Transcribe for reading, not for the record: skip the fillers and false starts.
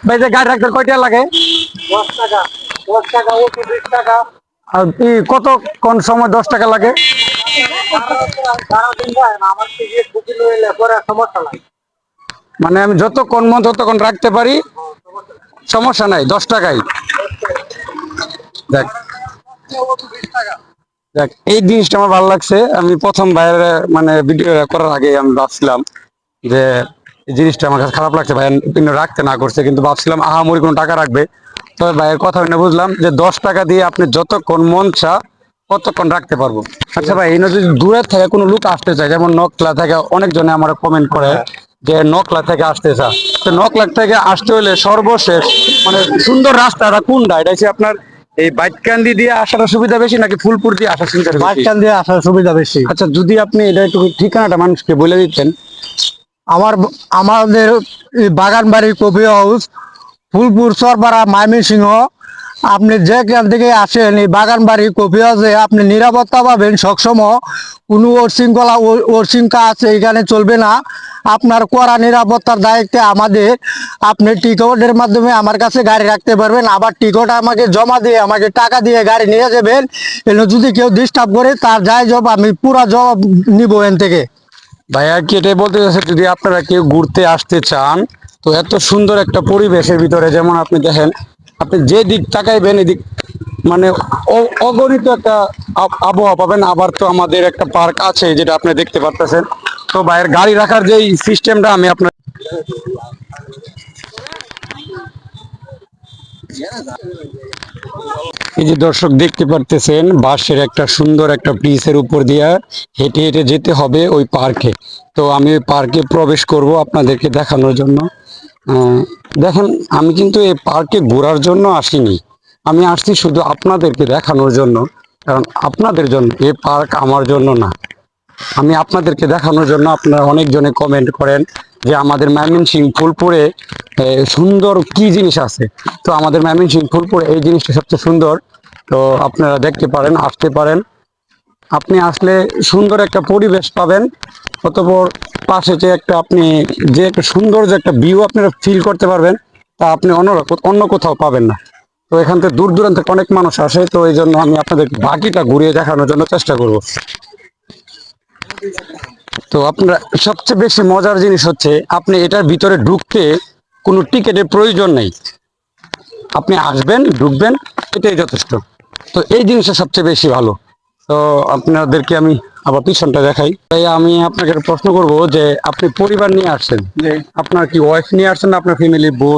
ভাই যে গাড়ি রাখতে কয়টা লাগে? 10 টাকা, 10 টাকা, 20 টাকা। আর কত কোন সময় 10 টাকা লাগে? সারাদিন যায় না, আমার থেকে ছুটি লইলে পরে সমস্যা নাই। মানে আমি যতক্ষণ মন ততক্ষণ রাখতে পারি, সমস্যা নাই, 10 টাকাই। দেখ দেখ এই জিনিসটা আমার ভালো লাগছে। আমি প্রথম ভাইয়ের মানে ভিডিও করার আগে আমি ভাবছিলাম যে এই জিনিসটা আমার কাছে খারাপ লাগছে, ভাই রাখতে না করছে, কিন্তু ভাবছিলাম আহামরি কোনো টাকা রাখবে। তবে ভাইয়ের কথা শুনে বুঝলাম যে 10 টাকা দিয়ে আপনি যতক্ষণ মন চা কতক্ষণ রাখতে পারবো। আচ্ছা ভাই, এই যদি দূরের থেকে কোনো লোক আসতে চায়, যেমন নকলা থেকে অনেকজনে আমার কমেন্ট করে যে নকলা থেকে আসতে চা, তো নকলা থেকে আসতে হলে সর্বশেষ মানে সুন্দর রাস্তাটা কোনটা? এটা হচ্ছে আপনার এই বাইটকান্দি দিয়ে আসার সুবিধা বেশি নাকি ফুলপুর দিয়ে আসার সুবিধা বেশি? বাসস্ট্যান্ড দিয়ে আসার সুবিধা বেশি। আচ্ছা, যদি আপনি এটা একটু ঠিকানাটা মানুষকে বলে দিতেন। আমাদের বাগানবাড়ি কফি হাউস, ফুলপুর চরপাড়া, ময়মনসিংহ। আপনি যেখান থেকে আসেন এই বাগানবাড়ি কফি হাউসে আপনি নিরাপত্তা পাবেন সবসময়। কোনো ওর শৃঙ্খলা আছে এখানে চলবে না। আপনার কড়া নিরাপত্তার দায়িত্বে আমাদের। আপনি টিকটের মাধ্যমে আমার কাছে গাড়ি রাখতে পারবেন, আবার টিকট আমাকে জমা দিয়ে আমাকে টাকা দিয়ে গাড়ি নিয়ে যাবেন। এগুলো যদি কেউ ডিস্টার্ব করে তার যাই জবাব আমি পুরা জবাব নিব এখান থেকে। ভাইয়া কি এটাই বলতে চাচ্ছে, যদি আপনারা কেউ ঘুরতে আসতে চান, তো এত সুন্দর একটা পরিবেশের ভিতরে, যেমন আপনি দেখেন, আপনি যে দিক তাকাইবেন এদিক মানে অগণিত একটা আবহাওয়া পাবেন। আবার তো আমাদের একটা পার্ক আছে যেটা আপনি দেখতে পারতেছেন। তো ভাইয়ের গাড়ি রাখার যে সিস্টেমটা আমি আপনার এই যে দর্শক দেখতে পারতেছেন, বাঁশের একটা সুন্দর একটা ব্রিজের উপর দিয়া হেঁটে হেঁটে যেতে হবে ওই পার্কে। তো আমি ওই পার্কে প্রবেশ করব আপনাদেরকে দেখানোর জন্য। দেখেন, আমি কিন্তু এই পার্কে ঘোরার জন্য আসিনি, আমি আসছি শুধু আপনাদেরকে দেখানোর জন্য। কারণ আপনাদের জন্য এই পার্ক, আমার জন্য না। আমি আপনাদেরকে দেখানোর জন্য। আপনারা অনেকজনে কমেন্ট করেন যে আমাদের ময়মনসিংহ ফুলপুরে সুন্দর কি জিনিস আছে। তো আমাদের ময়মনসিংহ ফুলপুরে এই জিনিসটা সবচেয়ে সুন্দর। তো আপনারা দেখতে পারেন, আসতে পারেন। আপনি আসলে সুন্দর একটা পরিবেশ পাবেন, অতঃপর পাশে যে একটা আপনি যে একটা সুন্দর যে একটা ভিউ আপনারা ফিল করতে পারবেন, তা আপনি অন্য কোথাও পাবেন না। তো এখান থেকে দূর দূরান্ত থেকে অনেক মানুষ আসে, তো এই জন্য আমি আপনাদের বাকিটা ঘুরিয়ে দেখানোর জন্য চেষ্টা করব। তো আপনারা সবচেয়ে বেশি মজার জিনিস হচ্ছে, আপনি এটার ভিতরে ঢুকতে কোনো টিকিটের প্রয়োজন নেই। আপনি আসবেন, ঢুকবেন, এটাই যথেষ্ট। তো এই জিনিসটা সবচেয়ে বেশি ভালো। তো আপনাদেরকে আমি আবার পিছনটা দেখাই। তাই আমি আপনাকে একটা প্রশ্ন করব যে আপনি পরিবার নিয়ে আসছেন, যে আপনার কি ওয়াইফ নিয়ে আসছেন না আপনার ফ্যামিলি, বোন?